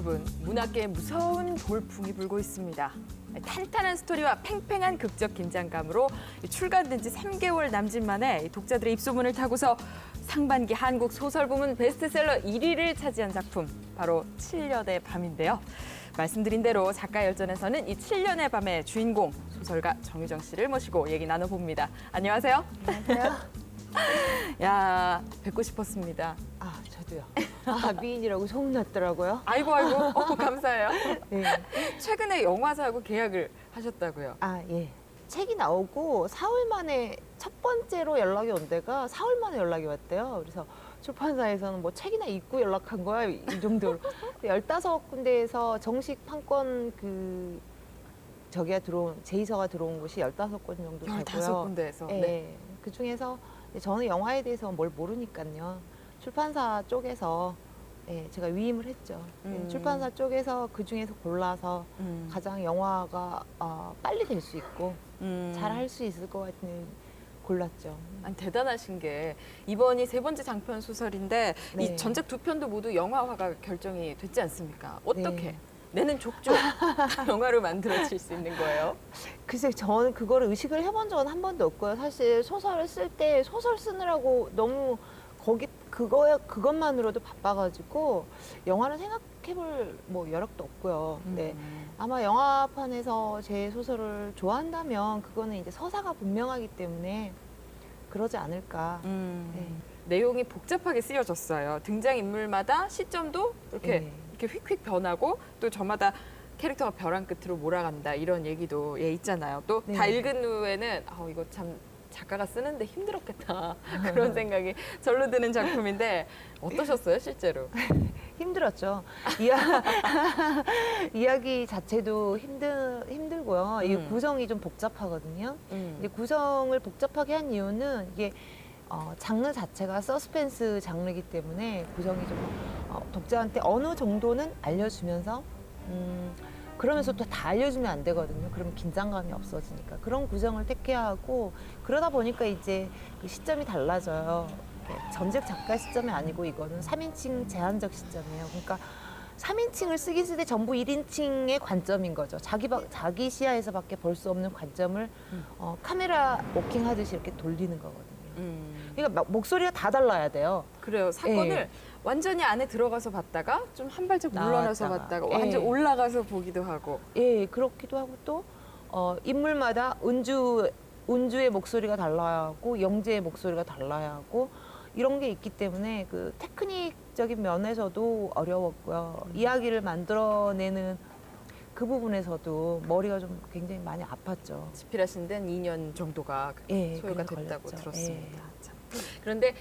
여러분, 문학계에 무서운 돌풍이 불고 있습니다. 탄탄한 스토리와 팽팽한 극적 긴장감으로 출간된 지 3개월 남짓 만에 독자들의 입소문을 타고서 상반기 한국 소설 부문 베스트셀러 1위를 차지한 작품, 바로 7년의 밤인데요. 말씀드린 대로 작가 열전에서는 이 7년의 밤의 주인공, 소설가 정유정 씨를 모시고 얘기 나눠봅니다. 안녕하세요. 안녕하세요. 야, 뵙고 싶었습니다. 아, 저도요. 아, 미인이라고 소문났더라고요. 아이고, 감사해요. 네. 최근에 영화사하고 계약을 하셨다고요? 아, 예. 책이 나오고 4월 만에 첫 번째로 연락이 온 데가 4월 만에 연락이 왔대요. 그래서 출판사에서는 뭐 책이나 읽고 연락한 거야, 이 정도로. 15군데에서 정식 판권 제의서가 들어온 곳이 15곳 정도 되고요. 15군데에서? 네. 네. 그 중에서 저는 영화에 대해서 뭘 모르니까요. 출판사 쪽에서 제가 위임을 했죠. 출판사 쪽에서 그 중에서 골라서 가장 영화가 빨리 될 수 있고 잘 할 수 있을 것 같은 골랐죠. 아니, 대단하신 게 이번이 3번째 장편 소설인데 네. 이 전작 2편도 모두 영화화가 결정이 됐지 않습니까? 어떻게? 네. 내는 족족 영화로 만들어질 수 있는 거예요? 글쎄, 저는 그거를 의식을 해본 적은 한 번도 없고요. 사실 소설을 쓸 때 소설 쓰느라고 너무 그것만으로도 바빠가지고 영화는 생각해볼 뭐 여력도 없고요. 근데 아마 영화판에서 제 소설을 좋아한다면 그거는 이제 서사가 분명하기 때문에 그러지 않을까. 네. 내용이 복잡하게 쓰여졌어요. 등장인물마다 시점도 이렇게 휙휙 변하고 또 저마다 캐릭터가 벼랑 끝으로 몰아간다, 이런 얘기도 있잖아요. 또 다 네. 읽은 후에는 이거 참 작가가 쓰는데 힘들었겠다 그런 생각이 절로 드는 작품인데 어떠셨어요, 실제로? 힘들었죠. 이야기 자체도 힘들고요. 이 구성이 좀 복잡하거든요. 이제 구성을 복잡하게 한 이유는 이게 장르 자체가 서스펜스 장르이기 때문에 구성이 좀 독자한테 어느 정도는 알려주면서 그러면서 또 다 알려주면 안 되거든요. 그러면 긴장감이 없어지니까. 그런 구성을 택해야 하고, 그러다 보니까 이제 그 시점이 달라져요. 전직 작가 시점이 아니고 이거는 3인칭 제한적 시점이에요. 그러니까 3인칭을 쓰긴 쓰되 전부 1인칭의 관점인 거죠. 자기 시야에서밖에 볼 수 없는 관점을 카메라 워킹 하듯이 이렇게 돌리는 거거든요. 그러니까 목소리가 다 달라야 돼요. 그래요. 사건을 완전히 안에 들어가서 봤다가 좀 한 발짝 물러나서 봤다가 완전 올라가서 보기도 하고. 예, 그렇기도 하고 또 인물마다 은주의 목소리가 달라야 하고 영재의 목소리가 달라야 하고 이런 게 있기 때문에 그 테크닉적인 면에서도 어려웠고요. 이야기를 만들어내는 그 부분에서도 머리가 좀 굉장히 많이 아팠죠. 집필하신 데는 2년 정도가 소요가 됐다고 걸렸죠. 들었습니다. 참. 그런데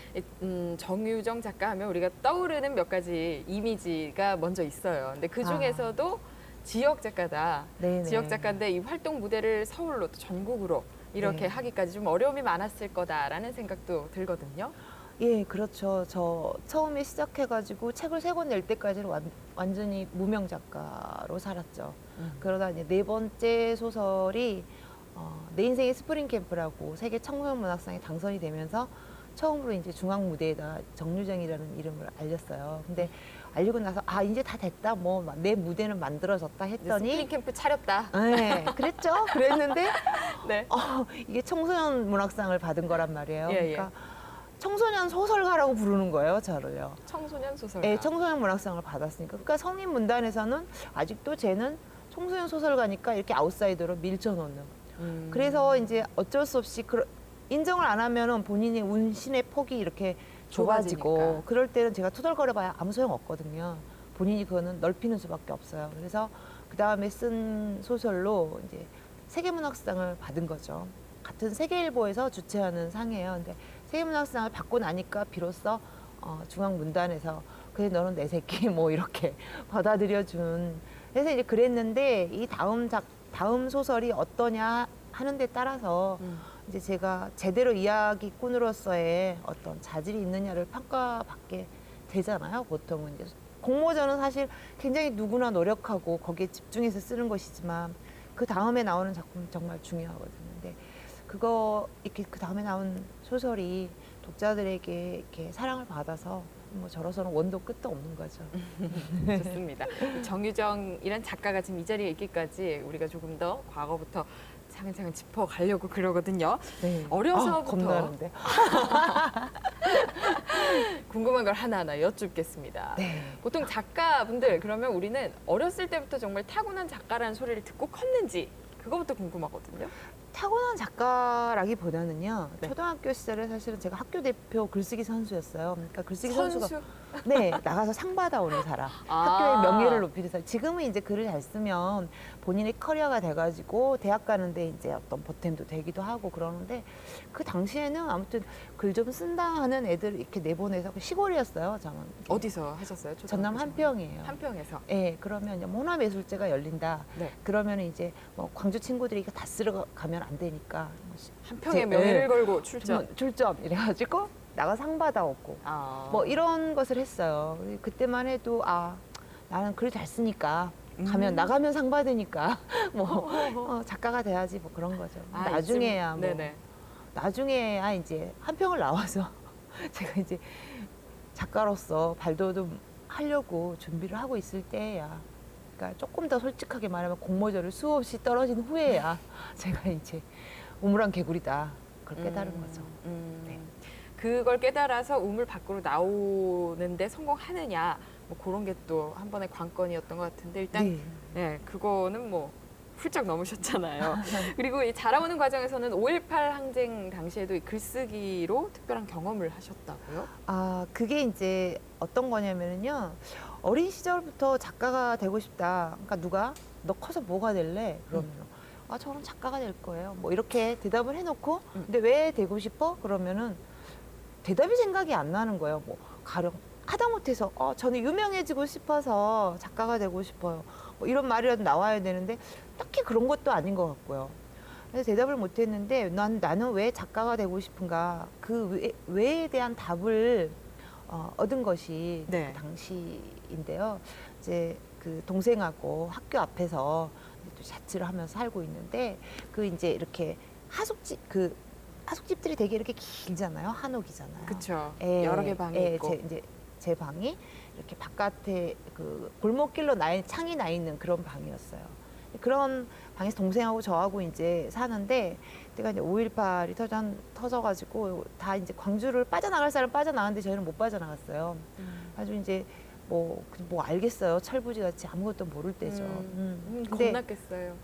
정유정 작가 하면 우리가 떠오르는 몇 가지 이미지가 먼저 있어요. 근데 그 중에서도 지역 작가다. 네네. 지역 작가인데 이 활동 무대를 서울로 또 전국으로 이렇게 하기까지 좀 어려움이 많았을 거다라는 생각도 들거든요. 예, 그렇죠. 저 처음에 시작해가지고 책을 3권 낼 때까지는 완전히 무명 작가로 살았죠. 그러다 이제 4번째 소설이 내 인생의 스프링 캠프라고 세계 청소년 문학상에 당선이 되면서 처음으로 이제 중앙 무대에다 정유정이라는 이름을 알렸어요. 근데 알리고 나서 이제 다 됐다. 뭐 내 무대는 만들어졌다 했더니 스프링 캠프 차렸다. 네, 그랬죠. 그랬는데 네. 이게 청소년 문학상을 받은 거란 말이에요. 예, 그러니까 청소년 소설가라고 부르는 거예요, 저를요. 청소년 소설가. 네, 청소년 문학상을 받았으니까. 그러니까 성인 문단에서는 아직도 쟤는 청소년 소설가니까 이렇게 아웃사이더로 밀쳐놓는. 그래서 이제 어쩔 수 없이 인정을 안 하면은 본인의 운신의 폭이 이렇게 좁아지고 좁아지니까. 그럴 때는 제가 투덜거려봐야 아무 소용 없거든요. 본인이 그거는 넓히는 수밖에 없어요. 그래서 그 다음에 쓴 소설로 이제 세계문학상을 받은 거죠. 같은 세계일보에서 주최하는 상이에요. 근데 세계문학상을 받고 나니까 비로소 중앙문단에서 그래 너는 내 새끼 뭐 이렇게 받아들여준. 그래서 이제 그랬는데 이 다음 소설이 어떠냐 하는 데 따라서 이제 제가 제대로 이야기꾼으로서의 어떤 자질이 있느냐를 평가받게 되잖아요. 보통은 이제 공모전은 사실 굉장히 누구나 노력하고 거기에 집중해서 쓰는 것이지만 그 다음에 나오는 작품 정말 중요하거든요. 근데 이렇게 그 다음에 나온 소설이 독자들에게 이렇게 사랑을 받아서 뭐 저로서는 원도 끝도 없는 거죠. 좋습니다. 이 정유정이란 작가가 지금 이 자리에 있기까지 우리가 조금 더 과거부터 차근차근 짚어가려고 그러거든요. 네. 어려서부터 겁나는데. 궁금한 걸 하나하나 여쭙겠습니다. 네. 보통 작가분들 그러면 우리는 어렸을 때부터 정말 타고난 작가라는 소리를 듣고 컸는지 그거부터 궁금하거든요. 타고난 작가라기보다는요. 네. 초등학교 시절에 사실은 제가 학교 대표 글쓰기 선수였어요. 그러니까 글쓰기 선수? 선수가 네, 나가서 상 받아오는 사람. 아. 학교의 명예를 높이는 사람. 지금은 이제 글을 잘 쓰면 본인의 커리어가 돼가지고 대학 가는데 이제 어떤 보탬도 되기도 하고 그러는데 그 당시에는 아무튼 글 좀 쓴다 하는 애들 이렇게 내보내서 시골이었어요. 저는. 어디서 하셨어요? 전남 한평이에요. 한평에서. 예, 그러면 이제 뭐 문화예술제가 열린다. 네. 그러면 이제 뭐 광주 친구들이 이거 다 쓰러 가면 안 되니까 한평의 제- 명예를 네. 걸고 출전. 출전 이래가지고 나가 상 받아오고 아. 뭐 이런 것을 했어요. 그때만 해도 아 나는 글 잘 쓰니까 가면 나가면 상 받으니까 뭐 작가가 돼야지 뭐 그런 거죠. 아, 나중에야 이쯤- 뭐 네네. 나중에야 이제 한평을 나와서 제가 이제 작가로서 발돋움 하려고 준비를 하고 있을 때야. 그러니까 조금 더 솔직하게 말하면 공모전을 수없이 떨어진 후에야 제가 이제 우물안 개구리다 그걸 깨달은 거죠. 네. 그걸 깨달아서 우물 밖으로 나오는데 성공하느냐 뭐 그런 게 또 한 번의 관건이었던 것 같은데 일단 네. 네, 그거는 뭐 훌쩍 넘으셨잖아요. 그리고 이 자라오는 과정에서는 5.18 항쟁 당시에도 이 글쓰기로 특별한 경험을 하셨다고요? 아, 그게 이제 어떤 거냐면요. 어린 시절부터 작가가 되고 싶다. 그러니까 누가 너 커서 뭐가 될래? 그러면 아, 저는 작가가 될 거예요. 뭐 이렇게 대답을 해놓고 근데 왜 되고 싶어? 그러면은 대답이 생각이 안 나는 거예요. 뭐 가령 하다못해서 저는 유명해지고 싶어서 작가가 되고 싶어요. 뭐 이런 말이라도 나와야 되는데 딱히 그런 것도 아닌 것 같고요. 그래서 대답을 못했는데 나는 왜 작가가 되고 싶은가 그 왜에 대한 답을 얻은 것이 네. 그 당시인데요. 이제 그 동생하고 학교 앞에서 또 자취를 하면서 살고 있는데 그 이제 이렇게 하숙집들이 되게 이렇게 길잖아요. 한옥이잖아요. 그렇죠. 예, 여러 개 방이 예, 있고. 제 방이 이렇게 바깥에 그 골목길로 창이 나 있는 그런 방이었어요. 그런 방에서 동생하고 저하고 이제 사는데 그때가 이제 5.18이 터져가지고 다 이제 광주를 빠져나갈 사람 빠져나갔는데 저희는 못 빠져나갔어요. 아주 이제 뭐 알겠어요. 철부지 같이 아무것도 모를 때죠. 근데 겁났겠어요.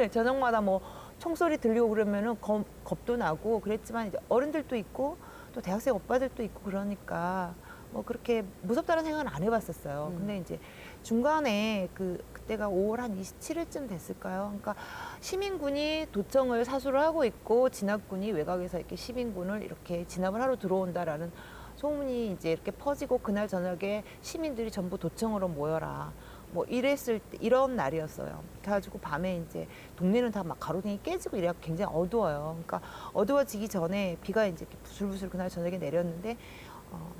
저녁마다 뭐 총소리 들리고 그러면은 겁도 나고 그랬지만 이제 어른들도 있고 또 대학생 오빠들도 있고 그러니까 뭐 그렇게 무섭다는 생각은 안 해봤었어요. 근데 이제 중간에 그때가 5월 한 27일쯤 됐을까요? 그러니까 시민군이 도청을 사수를 하고 있고 진압군이 외곽에서 이렇게 시민군을 이렇게 진압을 하러 들어온다라는 소문이 이제 이렇게 퍼지고 그날 저녁에 시민들이 전부 도청으로 모여라. 뭐 이랬을 때 이런 날이었어요. 그래가지고 밤에 이제 동네는 다 막 가로등이 깨지고 이래가 굉장히 어두워요. 그러니까 어두워지기 전에 비가 이제 이렇게 부슬부슬 그날 저녁에 내렸는데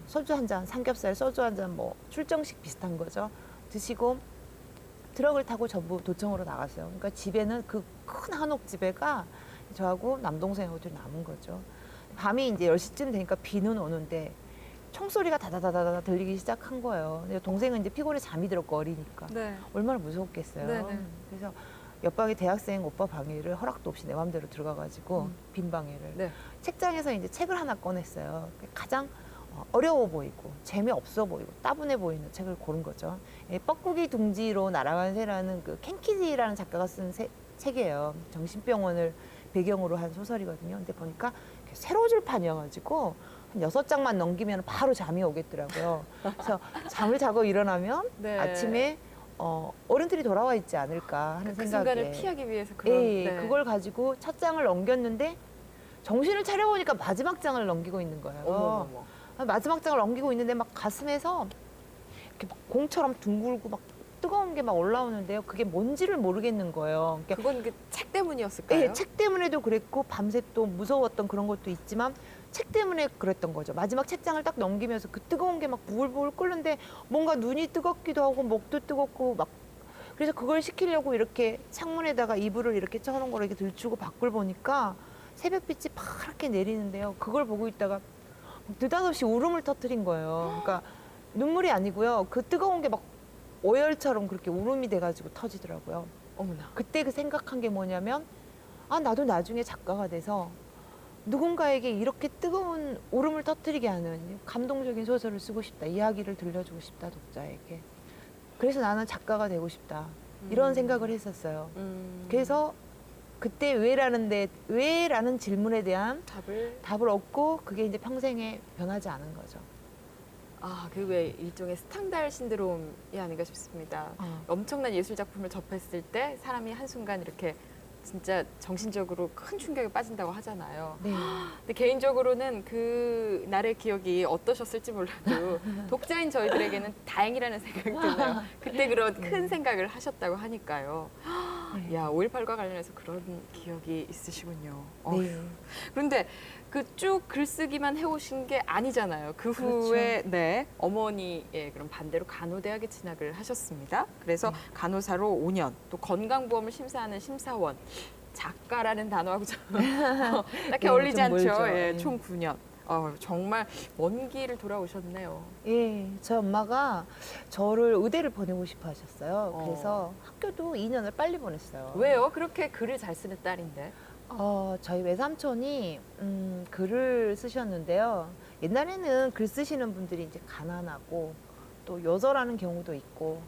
소주 한 잔, 삼겹살 소주 한 잔 뭐 출정식 비슷한 거죠. 드시고 트럭을 타고 전부 도청으로 나갔어요. 그러니까 집에는 그 큰 한옥 집에가 저하고 남동생하고 둘이 남은 거죠. 밤이 이제 10시쯤 되니까 비는 오는데 총소리가 다다다다다 들리기 시작한 거예요. 근데 동생은 이제 피곤해 잠이 들었고 어리니까 네. 얼마나 무서웠겠어요. 네네. 그래서 옆방에 대학생 오빠 방에를 허락도 없이 내 맘대로 들어가가지고 빈 방에를 네. 책장에서 이제 책을 하나 꺼냈어요. 가장 어려워 보이고 재미없어 보이고 따분해 보이는 책을 고른 거죠. 뻐꾸기 둥지로 날아간 새라는 그 켄키지라는 작가가 쓴 책이에요. 정신병원을 배경으로 한 소설이거든요. 근데 보니까 세로줄판이어가지고 한 6장만 넘기면 바로 잠이 오겠더라고요. 그래서 잠을 자고 일어나면 네. 아침에 어른들이 돌아와 있지 않을까 하는 그 생각에 순간을 피하기 위해서 그런 예, 네. 그걸 가지고 첫 장을 넘겼는데 정신을 차려보니까 마지막 장을 넘기고 있는 거예요. 어머머머. 마지막 장을 넘기고 있는데 막 가슴에서 이렇게 막 공처럼 둥글고 막 뜨거운 게 막 올라오는데요. 그게 뭔지를 모르겠는 거예요. 그러니까 그건 그 책 때문이었을까요? 예, 책 때문에도 그랬고 밤새 또 무서웠던 그런 것도 있지만 책 때문에 그랬던 거죠. 마지막 책장을 딱 넘기면서 그 뜨거운 게 막 부글부글 끓는데 뭔가 눈이 뜨겁기도 하고 목도 뜨겁고 막 그래서 그걸 식히려고 이렇게 창문에다가 이불을 이렇게 쳐놓은 걸 이렇게 들추고 밖을 보니까 새벽빛이 파랗게 내리는데요. 그걸 보고 있다가 느닷없이 울음을 터뜨린 거예요. 그러니까 눈물이 아니고요. 그 뜨거운 게 막 오열처럼 그렇게 울음이 돼가지고 터지더라고요. 어머나. 그때 그 생각한 게 뭐냐면 아 나도 나중에 작가가 돼서 누군가에게 이렇게 뜨거운 울음을 터뜨리게 하는 감동적인 소설을 쓰고 싶다. 이야기를 들려주고 싶다 독자에게. 그래서 나는 작가가 되고 싶다. 이런 생각을 했었어요. 그래서 그때 왜라는 질문에 대한 답을 얻고 그게 이제 평생에 변하지 않은 거죠. 아, 그 왜 일종의 스탕달 신드롬이 아닌가 싶습니다. 엄청난 예술 작품을 접했을 때 사람이 한순간 이렇게 진짜 정신적으로 큰 충격에 빠진다고 하잖아요. 네. 근데 개인적으로는 그 날의 기억이 어떠셨을지 몰라도 독자인 저희들에게는 다행이라는 생각이 드네요. 그때 그런 큰 생각을 하셨다고 하니까요. 네. 야, 5.18과 관련해서 그런 기억이 있으시군요. 네. 그런데 그 쭉 글쓰기만 해오신 게 아니잖아요. 그 그렇죠. 후에 네, 어머니의 그런 반대로 간호대학에 진학을 하셨습니다. 그래서 네. 간호사로 5년, 또 건강보험을 심사하는 심사원, 작가라는 단어하고 좀 딱히 네, 어울리지 좀 않죠. 멀죠. 예, 네. 총 9년. 정말 먼 길을 돌아오셨네요. 예, 저희 엄마가 저를 의대를 보내고 싶어 하셨어요. 어. 그래서 학교도 2년을 빨리 보냈어요. 왜요? 그렇게 글을 잘 쓰는 딸인데. 저희 외삼촌이 글을 쓰셨는데요. 옛날에는 글 쓰시는 분들이 이제 가난하고 또 요절하는 경우도 있고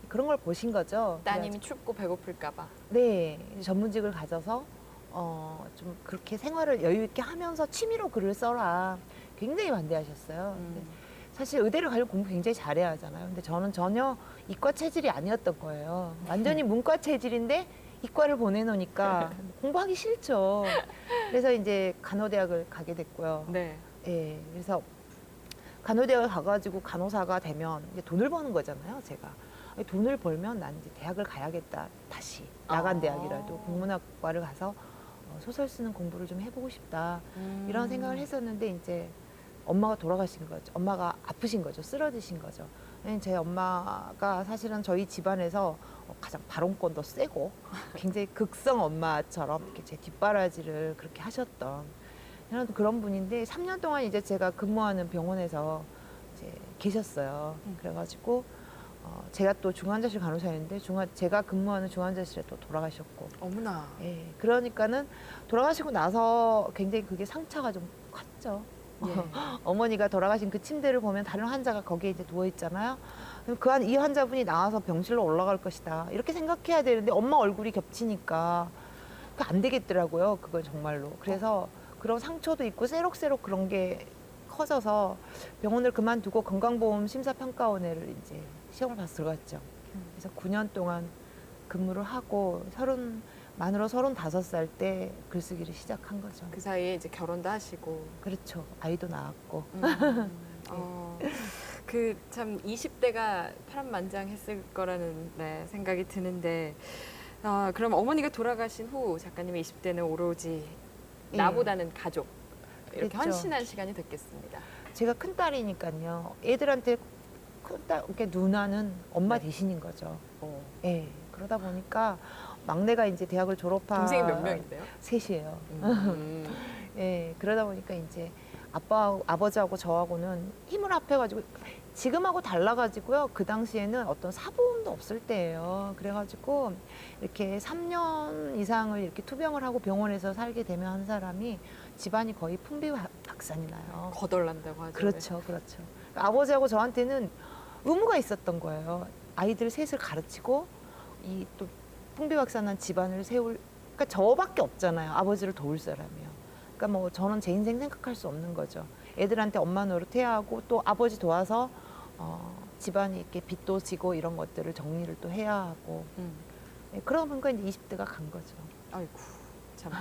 그런 걸 보신 거죠. 따님이 춥고 배고플까 봐. 네, 전문직을 가져서 좀 그렇게 생활을 여유 있게 하면서 취미로 글을 써라. 굉장히 반대하셨어요. 근데 사실 의대를 가려면 공부 굉장히 잘해야 하잖아요. 근데 저는 전혀 이과 체질이 아니었던 거예요. 완전히 문과 체질인데 이과를 보내놓으니까 공부하기 싫죠. 그래서 이제 간호대학을 가게 됐고요. 네. 예, 그래서 간호대학을 가가지고 간호사가 되면 이제 돈을 버는 거잖아요, 제가. 돈을 벌면 난 이제 대학을 가야겠다. 다시 나간 아. 대학이라도 국문학과를 가서 소설 쓰는 공부를 좀 해보고 싶다. 이런 생각을 했었는데 이제 엄마가 돌아가신 거죠. 엄마가 아프신 거죠. 쓰러지신 거죠. 제 엄마가 사실은 저희 집안에서 가장 발언권도 세고 굉장히 극성 엄마처럼 이렇게 제 뒷바라지를 그렇게 하셨던 그런 분인데 3년 동안 이제 제가 근무하는 병원에서 이제 계셨어요. 그래가지고 제가 또 중환자실 간호사였는데 제가 근무하는 중환자실에 또 돌아가셨고. 어머나. 예, 그러니까는 돌아가시고 나서 굉장히 그게 상처가 좀 컸죠. 예. 어머니가 돌아가신 그 침대를 보면 다른 환자가 거기에 이제 누워 있잖아요. 이 환자분이 나와서 병실로 올라갈 것이다. 이렇게 생각해야 되는데 엄마 얼굴이 겹치니까 안 되겠더라고요. 그건 정말로. 그래서 그런 상처도 있고 새록새록 그런 게 커져서 병원을 그만두고 건강보험 심사평가원회를 이제 시험을 봐서 들어갔죠. 그래서 9년 동안 근무를 하고 만으로 35살 때 글쓰기를 시작한 거죠. 그 사이에 이제 결혼도 하시고. 그렇죠. 아이도 낳았고. 그 참 20대가 파란만장했을 거라는 생각이 드는데 그럼 어머니가 돌아가신 후 작가님의 20대는 오로지 예. 나보다는 가족 이렇게 그랬죠. 헌신한 시간이 됐겠습니다. 제가 큰딸이니까요. 애들한테 큰딸, 그러니까 누나는 엄마 네. 대신인 거죠. 어. 예. 그러다 보니까 막내가 이제 대학을 졸업한 동생이 몇 명인데요? 셋이에요. 음. 예. 그러다 보니까 이제 아버지하고 저하고는 힘을 합해가지고 지금하고 달라가지고요. 그 당시에는 어떤 사보험도 없을 때예요. 그래가지고 이렇게 3년 이상을 이렇게 투병을 하고 병원에서 살게 되면 한 사람이 집안이 거의 풍비박산이 나요. 거덜난다고 하죠. 그렇죠, 그렇죠. 그러니까 아버지하고 저한테는 의무가 있었던 거예요. 아이들 셋을 가르치고 이 또 풍비박산한 집안을 그러니까 저밖에 없잖아요. 아버지를 도울 사람이요. 그러니까 뭐 저는 제 인생 생각할 수 없는 거죠. 애들한테 엄마 노릇해야 하고 또 아버지 도와서 집안이 이렇게 빚도 지고 이런 것들을 정리를 또 해야 하고 예, 그러다 보니까 이제 20대가 간 거죠. 아이고 참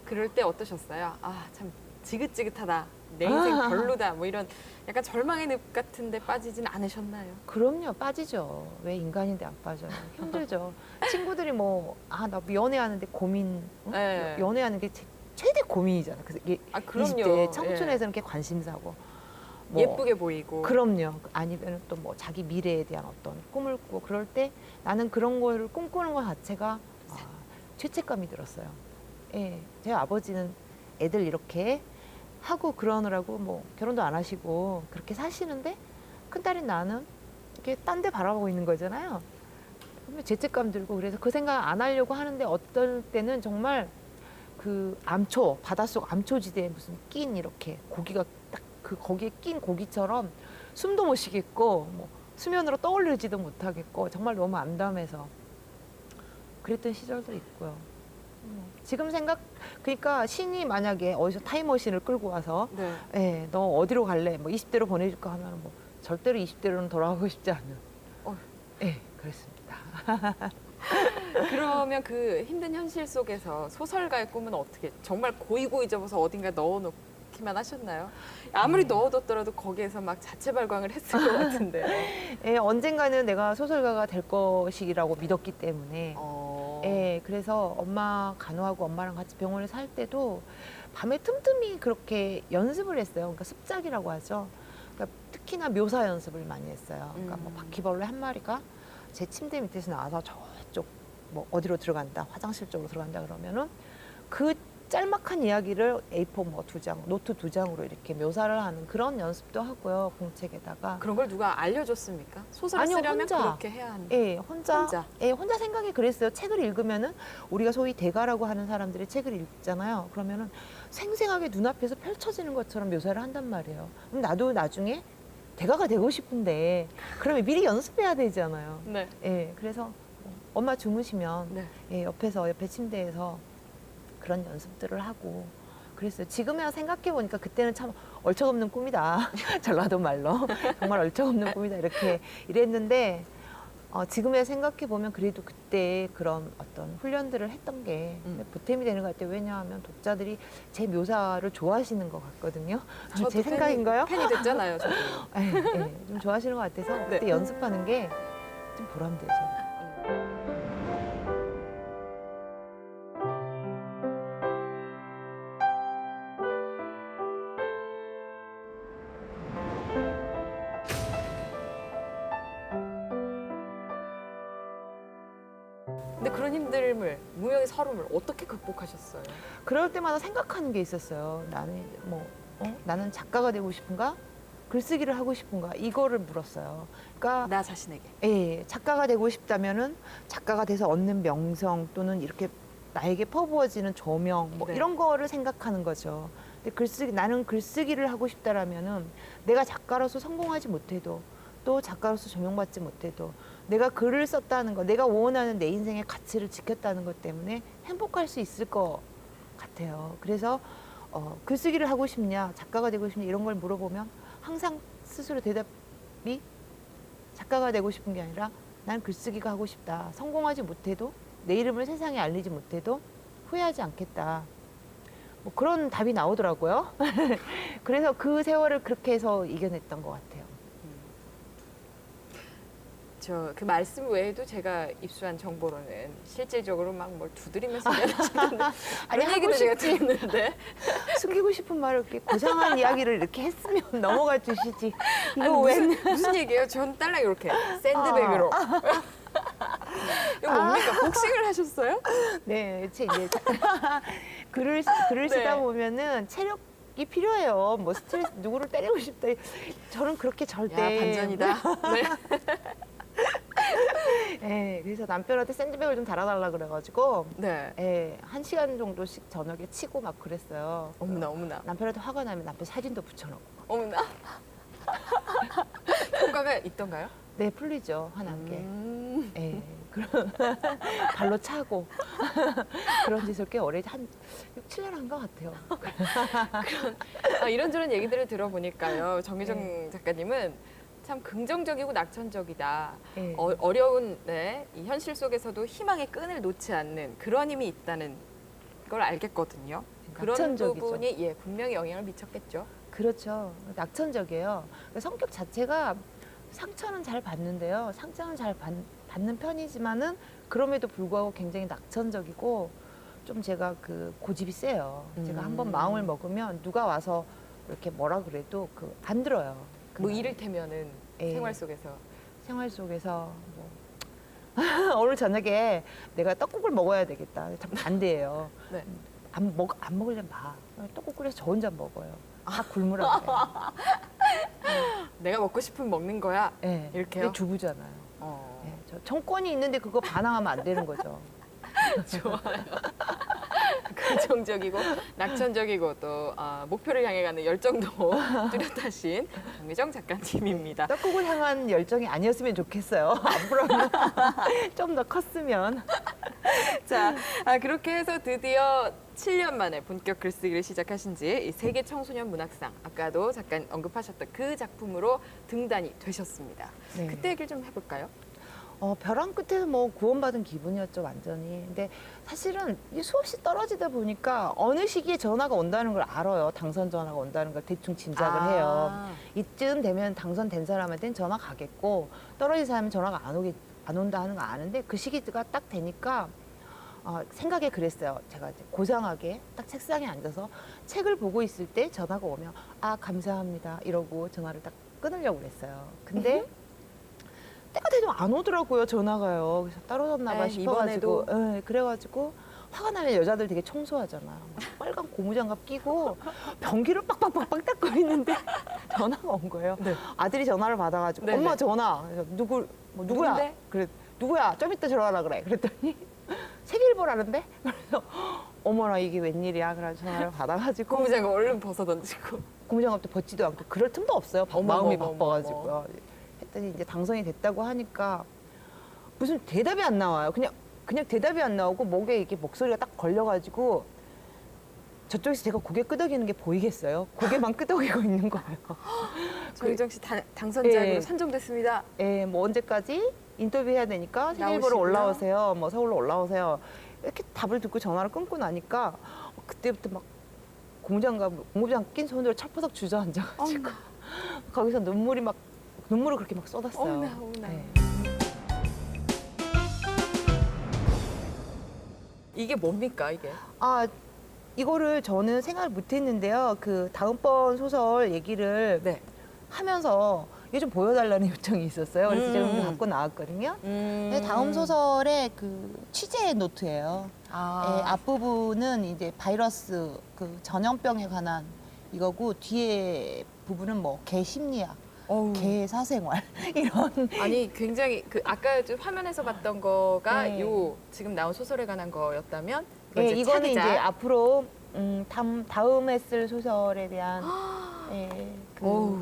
그럴 때 어떠셨어요? 참 지긋지긋하다. 내 인생 별로다. 뭐 이런 약간 절망의 늪 같은데 빠지진 않으셨나요? 그럼요, 빠지죠. 왜 인간인데 안 빠져요? 힘들죠. 친구들이 나 연애하는데 고민, 네. 연애하는 게 최대 고민이잖아. 그래서 이게 그럼요. 20대 청춘에서는 이렇게 관심사고. 예쁘게 보이고. 그럼요. 아니면 또 자기 미래에 대한 어떤 꿈을 꾸고 그럴 때 나는 그런 거를 꿈꾸는 것 자체가 죄책감이 들었어요. 예, 제 아버지는 애들 이렇게 하고 그러느라고 결혼도 안 하시고 그렇게 사시는데 큰딸인 나는 이렇게 딴 데 바라보고 있는 거잖아요. 그러면 죄책감 들고 그래서 그 생각 안 하려고 하는데 어떨 때는 정말 그 암초, 바닷속 암초지대에 무슨 낀 이렇게 고기가 딱 그 거기에 낀 고기처럼 숨도 못 쉬겠고 뭐 수면으로 떠올리지도 못하겠고 정말 너무 암담해서 그랬던 시절도 있고요. 지금 그러니까 신이 만약에 어디서 타임머신을 끌고 와서 네. 예, 너 어디로 갈래? 뭐 20대로 보내줄까 하면 뭐 절대로 20대로는 돌아가고 싶지 않은. 예, 그렇습니다. 그러면 그 힘든 현실 속에서 소설가의 꿈은 어떻게 정말 고이고이 접어서 어딘가 넣어놓기만 하셨나요? 아무리 넣어뒀더라도 거기에서 막 자체 발광을 했을 것 같은데. 예, 언젠가는 내가 소설가가 될 것이라고 믿었기 때문에 예, 그래서 엄마 간호하고 엄마랑 같이 병원에 살 때도 밤에 틈틈이 그렇게 연습을 했어요. 그러니까 습작이라고 하죠. 그러니까 특히나 묘사 연습을 많이 했어요. 그러니까 뭐 바퀴벌레 한 마리가 제 침대 밑에서 나와서 저쪽 뭐 어디로 들어간다, 화장실 쪽으로 들어간다 그러면은 그 짤막한 이야기를 A4 뭐 2장, 노트 2장으로 이렇게 묘사를 하는 그런 연습도 하고요. 공책에다가. 그런 걸 누가 알려줬습니까? 소설을 아니요, 쓰려면 혼자. 그렇게 해야 한다. 예, 혼자. 혼자. 예, 혼자 생각이 그랬어요. 책을 읽으면은 우리가 소위 대가라고 하는 사람들이 책을 읽잖아요. 그러면은 생생하게 눈앞에서 펼쳐지는 것처럼 묘사를 한단 말이에요. 그럼 나도 나중에 대가가 되고 싶은데 그러면 미리 연습해야 되잖아요. 네. 예, 그래서 엄마 주무시면 네. 예, 옆에 침대에서 그런 연습들을 하고 그랬어요. 지금이야 생각해 보니까 그때는 참 얼척없는 꿈이다. 전라도 말로 정말 얼척없는 꿈이다 이렇게 이랬는데 지금에 생각해 보면 그래도 그때 그런 어떤 훈련들을 했던 게 보탬이 되는 것 같아요. 왜냐하면 독자들이 제 묘사를 좋아하시는 것 같거든요. 저도 제 생각인가요? 팬이 됐잖아요, 저도. 예, 예, 좀 좋아하시는 것 같아서 그때 네. 연습하는 게 좀 보람되죠. 근데 그런 힘듦을, 무명의 서름을 어떻게 극복하셨어요? 그럴 때마다 생각하는 게 있었어요. 나는 작가가 되고 싶은가? 글쓰기를 하고 싶은가? 이거를 물었어요. 그러니까 나 자신에게. 예, 작가가 되고 싶다면은 작가가 돼서 얻는 명성 또는 이렇게 나에게 퍼부어지는 조명 뭐 네. 이런 거를 생각하는 거죠. 근데 나는 글쓰기를 하고 싶다라면은 내가 작가로서 성공하지 못해도 또 작가로서 조명받지 못해도 내가 글을 썼다는 거, 내가 원하는 내 인생의 가치를 지켰다는 것 때문에 행복할 수 있을 것 같아요. 그래서 글쓰기를 하고 싶냐, 작가가 되고 싶냐 이런 걸 물어보면 항상 스스로 대답이 작가가 되고 싶은 게 아니라 난 글쓰기가 하고 싶다. 성공하지 못해도 내 이름을 세상에 알리지 못해도 후회하지 않겠다. 뭐 그런 답이 나오더라고요. 그래서 그 세월을 그렇게 해서 이겨냈던 것 같아요. 저 그 말씀 외에도 제가 입수한 정보로는 실질적으로 막 뭘 두드리면서 얘기하시던데 아니, 그런 얘기도 하고 제가 싶지. 들었는데 숨기고 싶은 말을 이렇게 고상한 이야기를 이렇게 했으면 넘어가 주시지. 아니, 이거 왜? 무슨 얘기예요? 전 딸랑 이렇게 샌드백으로 이거 뭡니까? 복싱을 하셨어요? 네, 이제 글을 네. 쓰다 보면은 체력이 필요해요. 뭐 스트레스 누구를 때리고 싶다. 저는 그렇게 절대. 야 반전이다. 네. 네, 그래서 남편한테 샌드백을 좀 달아달라 그래가지고 네. 1시간 정도씩 저녁에 치고 막 그랬어요. 어머나 어머나 남편한테 화가 나면 남편 사진도 붙여놓고. 어머나. 효과가 있던가요? 네, 풀리죠, 화난 게. 음. 예, 그런 발로 차고 그런 짓을 꽤 오래 한 6, 7년 한 것 같아요. 이런저런 얘기들을 들어보니까요. 정유정 작가님은 참 긍정적이고 낙천적이다. 예. 어려운 이 현실 속에서도 희망의 끈을 놓지 않는 그런 힘이 있다는 걸 알겠거든요. 그런 낙천적이죠. 부분이 분명히 영향을 미쳤겠죠. 그렇죠. 낙천적이에요. 성격 자체가 상처는 잘 받는데요. 상처는 잘 받는 편이지만은 그럼에도 불구하고 굉장히 낙천적이고 좀 제가 그 고집이 세요. 제가 한번 마음을 먹으면 누가 와서 이렇게 뭐라 그래도 안 들어요. 뭐 이를테면은 예. 생활 속에서 생활 속에서 뭐 오늘 저녁에 내가 떡국을 먹어야 되겠다. 참 반대예요. 네. 안 먹으려면 봐. 떡국 끓여서 저 혼자 먹어요. 다 굶으라 그래요. 내가 먹고 싶으면 먹는 거야. 네. 이렇게요? 근데 주부잖아요. 어. 네, 저 청권이 있는데 그거 반항하면 안 되는 거죠. 좋아요. 긍정적이고 낙천적이고 또 목표를 향해 가는 열정도 뚜렷하신 정미정 작가님입니다. 떡국을 향한 열정이 아니었으면 좋겠어요. 앞으로는 좀 더 컸으면. 자, 그렇게 해서 드디어 7년 만에 본격 글쓰기를 시작하신 지 세계 청소년 문학상, 아까도 잠깐 언급하셨던 그 작품으로 등단이 되셨습니다. 네. 그때 얘기를 좀 해볼까요? 벼랑 끝에서 뭐 구원받은 기분이었죠, 완전히. 근데 사실은 이게 수없이 떨어지다 보니까 어느 시기에 전화가 온다는 걸 알아요. 당선 전화가 온다는 걸 대충 짐작을 해요. 이쯤 되면 당선된 사람한테는 전화 가겠고 떨어진 사람은 전화가 안 온다 하는 거 아는데 그 시기가 딱 되니까 생각에 그랬어요. 제가 이제 고상하게 딱 책상에 앉아서 책을 보고 있을 때 전화가 오면 감사합니다 이러고 전화를 딱 끊으려고 그랬어요. 근데 때가 되도 안 오더라고요, 전화가요. 그래서 떨어졌나 봐 에이, 싶어가지고. 이번에도? 네, 그래가지고 화가 나면 여자들 되게 청소하잖아요. 막 빨간 고무장갑 끼고 변기를 빡빡빡빡 닦고 있는데 전화가 온 거예요. 네. 아들이 전화를 받아가지고 네네. 엄마 전화. 그래서 누구야? 누군데? 그래 누구야? 좀 이따 전화하라 그래. 그랬더니 세계일보라는데? 그래서 어머나 이게 웬일이야. 그래서 전화를 받아가지고 고무장갑 얼른 벗어 던지고. 고무장갑도 벗지도 않고 그럴 틈도 없어요. 어머머머머머. 마음이 바빠가지고요. 했더니 이제 당선이 됐다고 하니까 무슨 대답이 안 나와요. 그냥 대답이 안 나오고 목에 이렇게 목소리가 딱 걸려가지고 저쪽에서 제가 고개 끄덕이는 게 보이겠어요? 고개만 끄덕이고 있는 거예요. 정미정 씨 당선자로 예. 선정됐습니다. 예, 뭐 언제까지 인터뷰해야 되니까 세계일보로 나오시고요. 올라오세요. 뭐 서울로 올라오세요. 이렇게 답을 듣고 전화를 끊고 나니까 그때부터 막 고무장갑 낀 손으로 철퍼덕 주저앉아가지고 거기서 눈물을 그렇게 막 쏟았어요. 어머나. 네. 이게 뭡니까, 이게? 이거를 저는 생각을 못 했는데요. 그 다음번 소설 얘기를 네. 하면서 이게 좀 보여달라는 요청이 있었어요. 그래서 제가 그걸 갖고 나왔거든요. 근데 다음 소설의 그 취재 노트예요. 예, 앞부분은 이제 바이러스 그 전염병에 관한 이거고 뒤에 부분은 뭐 개 심리학, 어우. 개 사생활 이런. 아니 굉장히 그 아까 좀 화면에서 봤던 거가 네. 요 지금 나온 소설에 관한 거였다면 이거 예, 이제 이거는 차기작. 이제 앞으로 다음에 쓸 소설에 대한 예, 어우,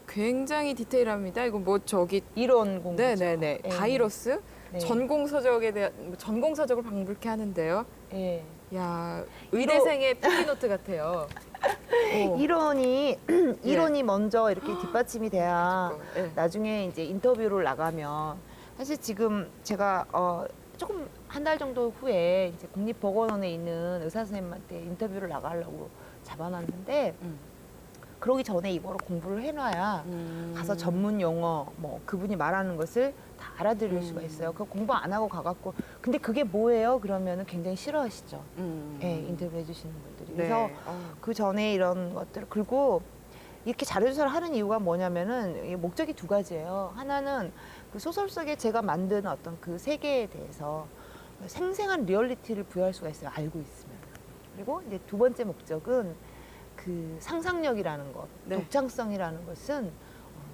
굉장히 디테일합니다. 이거 뭐 저기 이론 공부. 네네네 예. 바이러스 네. 전공 서적에 대한 전공 서적을 방불케 하는데요. 예. 야 의대생의 필기노트 같아요. 오. 이론이 먼저 이렇게 뒷받침이 돼야 예. 나중에 이제 인터뷰를 나가면 사실 지금 제가 조금 한 달 정도 후에 이제 국립보건원에 있는 의사 선생님한테 인터뷰를 나가려고 잡아놨는데 그러기 전에 이거를 공부를 해놔야 가서 전문 용어 뭐 그분이 말하는 것을 다 알아들을 수가 있어요. 그 공부 안 하고 가갖고 근데 그게 뭐예요? 그러면은 굉장히 싫어하시죠. 예, 인터뷰 해주시는 분들이. 그래서 네. 그 전에 이런 것들을 그리고 이렇게 자료조사를 하는 이유가 뭐냐면은 이 목적이 두 가지예요. 하나는 그 소설 속에 제가 만든 어떤 그 세계에 대해서 생생한 리얼리티를 부여할 수가 있어요. 알고 있으면. 그리고 이제 두 번째 목적은 그 상상력이라는 것, 네. 독창성이라는 것은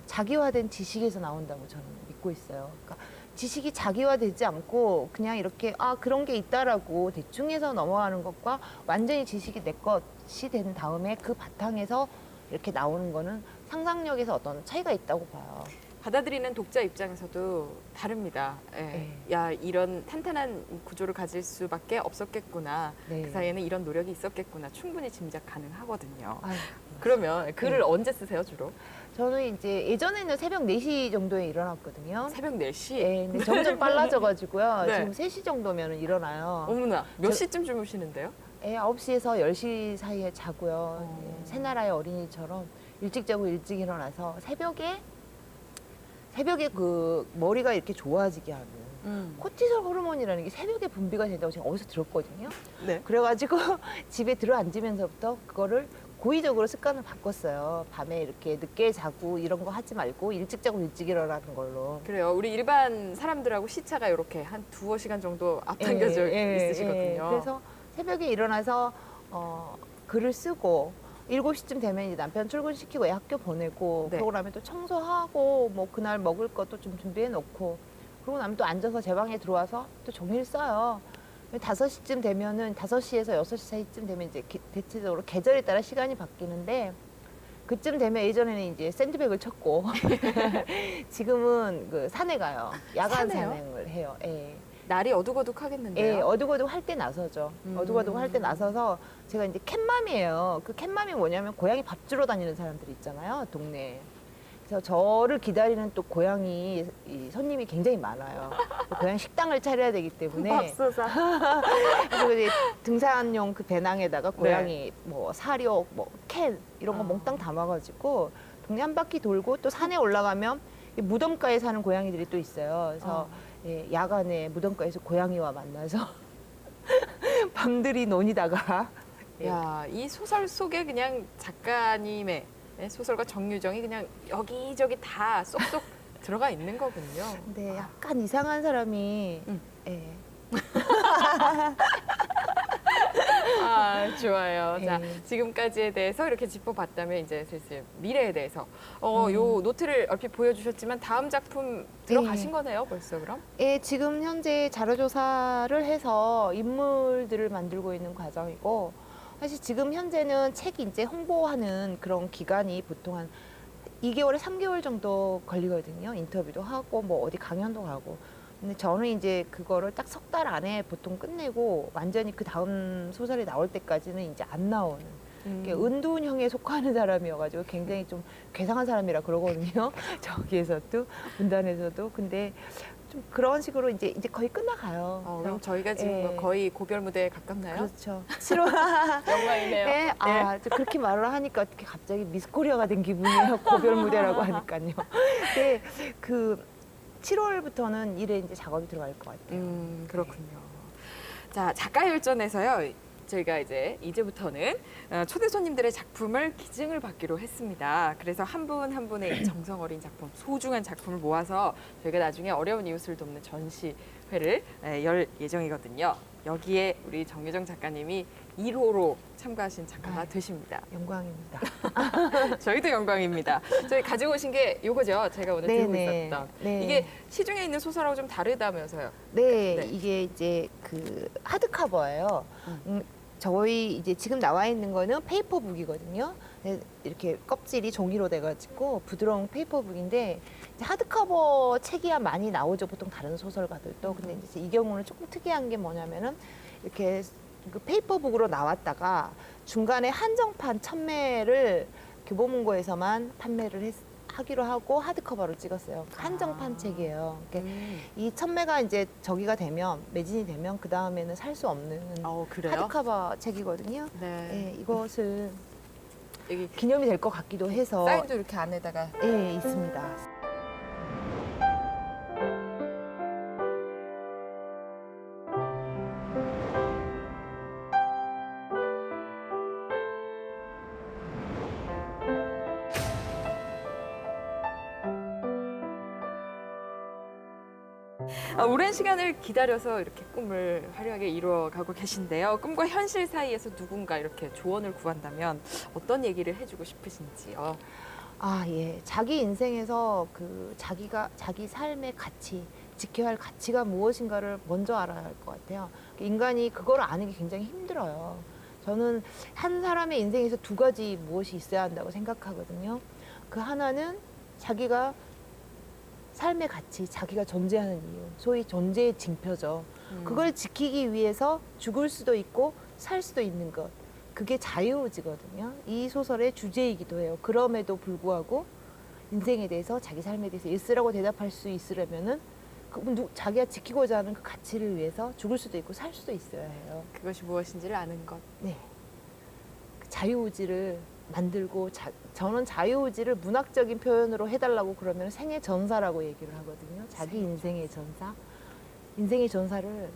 자기화된 지식에서 나온다고 저는 믿고 있어요. 그러니까 지식이 자기화되지 않고 그냥 이렇게 그런 게 있다라고 대충 해서 넘어가는 것과 완전히 지식이 내 것이 된 다음에 그 바탕에서 이렇게 나오는 거는 상상력에서 어떤 차이가 있다고 봐요. 받아들이는 독자 입장에서도 다릅니다. 예. 네. 야 이런 탄탄한 구조를 가질 수밖에 없었겠구나. 네. 그 사이에는 이런 노력이 있었겠구나. 충분히 짐작 가능하거든요. 아유, 그러면 글을 네. 언제 쓰세요 주로? 저는 이제 예전에는 새벽 4시 정도에 일어났거든요. 새벽 4시? 네, 근데 점점 빨라져가지고요. 네. 지금 3시 정도면 일어나요. 어머나 몇 저- 시쯤 주무시는데요? 9시에서 10시 사이에 자고요. 어. 새나라의 어린이처럼 일찍 자고 일찍 일어나서 새벽에 그 머리가 이렇게 좋아지게 하는 코티솔 호르몬이라는 게 새벽에 분비가 된다고 제가 어디서 들었거든요. 네. 그래가지고 집에 들어앉으면서부터 그거를 고의적으로 습관을 바꿨어요. 밤에 이렇게 늦게 자고 이런 거 하지 말고 일찍 자고 일찍 일어나는 걸로. 그래요. 우리 일반 사람들하고 시차가 이렇게 한 2-5시간 정도 앞당겨져 있으시거든요. 그래서 새벽에 일어나서 글을 쓰고 7시쯤 되면 이제 남편 출근시키고 애 학교 보내고 네. 그러고 나면 또 청소하고 뭐 그날 먹을 것도 좀 준비해 놓고 그러고 나면 또 앉아서 제 방에 들어와서 또 종이를 써요. 5시쯤 되면은 5시에서 6시 사이쯤 되면 이제 대체적으로 계절에 따라 시간이 바뀌는데 그쯤 되면 예전에는 이제 샌드백을 쳤고 지금은 그 산에 가요. 야간 산에요? 산행을 해요. 예. 날이 어둑어둑하겠는데요. 예, 어둑어둑 할 때 나서죠. 어둑어둑 할 때 나서서 제가 이제 캣맘이에요. 그 캣맘이 뭐냐면 고양이 밥 주러 다니는 사람들 있잖아요, 동네에. 그래서 저를 기다리는 또 고양이 이 손님이 굉장히 많아요. 고양이 식당을 차려야 되기 때문에 밥솥아. 그리고 이제 등산용 그 배낭에다가 고양이 뭐 사료, 뭐 캔 이런 거 몽땅 담아가지고 동네 한 바퀴 돌고 또 산에 올라가면 이 무덤가에 사는 고양이들이 또 있어요. 그래서 예, 야간에 무덤가에서 고양이와 만나서 밤들이 논이다가 예. 야, 이 소설 속에 그냥 작가님의 소설과 정유정이 그냥 여기저기 다 쏙쏙 들어가 있는 거군요. 근데 약간 이상한 사람이 예. 아, 좋아요. 자, 네. 지금까지에 대해서 이렇게 짚어봤다면 이제 슬슬 미래에 대해서 요 노트를 얼핏 보여주셨지만 다음 작품 들어가신 거네요, 벌써 그럼? 예, 지금 현재 자료조사를 해서 인물들을 만들고 있는 과정이고 사실 지금 현재는 책 이제 홍보하는 그런 기간이 보통 한 2개월에 3개월 정도 걸리거든요. 인터뷰도 하고 뭐 어디 강연도 가고. 근데 저는 이제 그거를 딱 3달 안에 보통 끝내고 완전히 그 다음 소설이 나올 때까지는 이제 안 나오는 이게 은둔형에 속하는 사람이어가지고 굉장히 좀 괴상한 사람이라 그러거든요. 저기에서도 문단에서도. 근데 좀 그런 식으로 이제 거의 끝나가요. 그럼 저희가 지금 예. 뭐 거의 고별 무대에 가깝나요? 그렇죠. 7월 영광이네요. 네, 아, 저 그렇게 말을 하니까 어떻게 갑자기 미스코리아가 된 기분이에요. 고별 무대라고 하니까요. 네, 그 7월부터는 일에 이제 작업이 들어갈 것 같아요. 그렇군요. 자, 작가 열전에서요. 저희가 이제부터는 초대 손님들의 작품을 기증을 받기로 했습니다. 그래서 한 분 한 분의 이 정성 어린 작품, 소중한 작품을 모아서 저희가 나중에 어려운 이웃을 돕는 전시회를 열 예정이거든요. 여기에 우리 정유정 작가님이 1호로 참가하신 작가가 되십니다. 영광입니다. 저희도 영광입니다. 저희 가지고 오신 게 이거죠. 제가 오늘 들고 네네. 있었던. 네. 이게 시중에 있는 소설하고 좀 다르다면서요. 네, 네. 이게 이제 그 하드커버예요. 저희 이제 지금 나와 있는 거는 페이퍼북이거든요. 네, 이렇게 껍질이 종이로 돼가지고 부드러운 페이퍼북인데 이제 하드커버 책이야 많이 나오죠. 보통 다른 소설가들도. 근데 이제 이 경우는 조금 특이한 게 뭐냐면은 이렇게 그 페이퍼북으로 나왔다가 중간에 한정판 1000매를 교보문고에서만 판매를 하기로 하고 하드커버로 찍었어요. 한정판 책이에요. 그러니까 이 1000매가 이제 저기가 되면 매진이 되면 그 다음에는 살 수 없는 그래요? 하드커버 책이거든요. 네. 예, 이것을 여기 기념이 될 것 같기도 해서 사인도 이렇게 안에다가. 예, 있습니다. 오랜 시간을 기다려서 이렇게 꿈을 화려하게 이루어가고 계신데요. 꿈과 현실 사이에서 누군가 이렇게 조언을 구한다면 어떤 얘기를 해주고 싶으신지요? 아, 예. 자기 인생에서 그 자기 삶의 가치, 지켜야 할 가치가 무엇인가를 먼저 알아야 할 것 같아요. 인간이 그걸 아는 게 굉장히 힘들어요. 저는 한 사람의 인생에서 2가지 무엇이 있어야 한다고 생각하거든요. 그 하나는 자기가 삶의 가치, 자기가 존재하는 이유, 소위 존재의 징표죠. 그걸 지키기 위해서 죽을 수도 있고 살 수도 있는 것. 그게 자유의지거든요. 이 소설의 주제이기도 해요. 그럼에도 불구하고 인생에 대해서 자기 삶에 대해서 예스라고 대답할 수 있으려면은 자기가 지키고자 하는 그 가치를 위해서 죽을 수도 있고 살 수도 있어야 해요. 그것이 무엇인지를 아는 것. 네. 그 자유의지를 만들고 저는 자유의지를 문학적인 표현으로 해달라고 그러면 생애 전사라고 얘기를 하거든요. 자기 인생의 전사. 인생의 전사를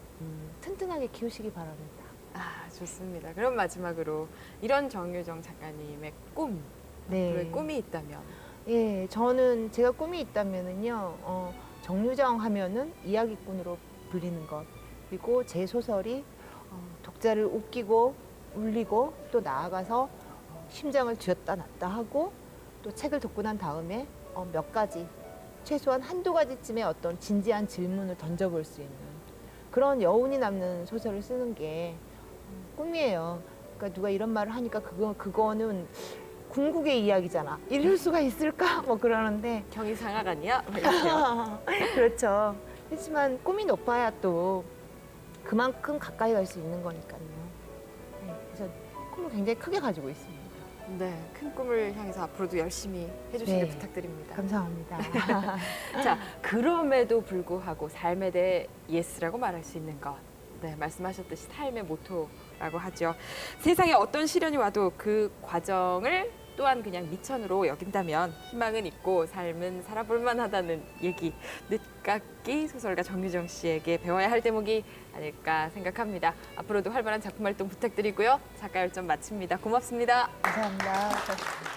튼튼하게 키우시기 바랍니다. 아, 좋습니다. 그럼 마지막으로 이런 정유정 작가님의 꿈, 앞으로의 꿈이 있다면? 예, 저는 제가 꿈이 있다면은요, 정유정 하면은 이야기꾼으로 불리는 것. 그리고 제 소설이 독자를 웃기고 울리고 또 나아가서 심장을 쥐었다 놨다 하고 또 책을 듣고 난 다음에 몇 가지, 최소한 한두 가지쯤의 어떤 진지한 질문을 던져볼 수 있는 그런 여운이 남는 소설을 쓰는 게 꿈이에요. 그러니까 누가 이런 말을 하니까 그거는 궁극의 이야기잖아. 이럴 수가 있을까? 뭐 그러는데 경이 상하가니야? 이렇게요. 그렇죠. 하지만 꿈이 높아야 또 그만큼 가까이 갈 수 있는 거니까요. 네, 그래서 꿈을 굉장히 크게 가지고 있습니다. 네, 큰 꿈을 향해서 앞으로도 열심히 해주시길 네. 부탁드립니다. 감사합니다. 자, 그럼에도 불구하고 삶에 대해 예스라고 말할 수 있는 것. 네, 말씀하셨듯이 삶의 모토라고 하죠. 세상에 어떤 시련이 와도 그 과정을 또한 그냥 미천으로 여긴다면 희망은 있고 삶은 살아볼 만하다는 얘기. 늦깎이 소설가 정유정 씨에게 배워야 할 대목이 아닐까 생각합니다. 앞으로도 활발한 작품 활동 부탁드리고요. 작가 열전 마칩니다. 고맙습니다. 감사합니다.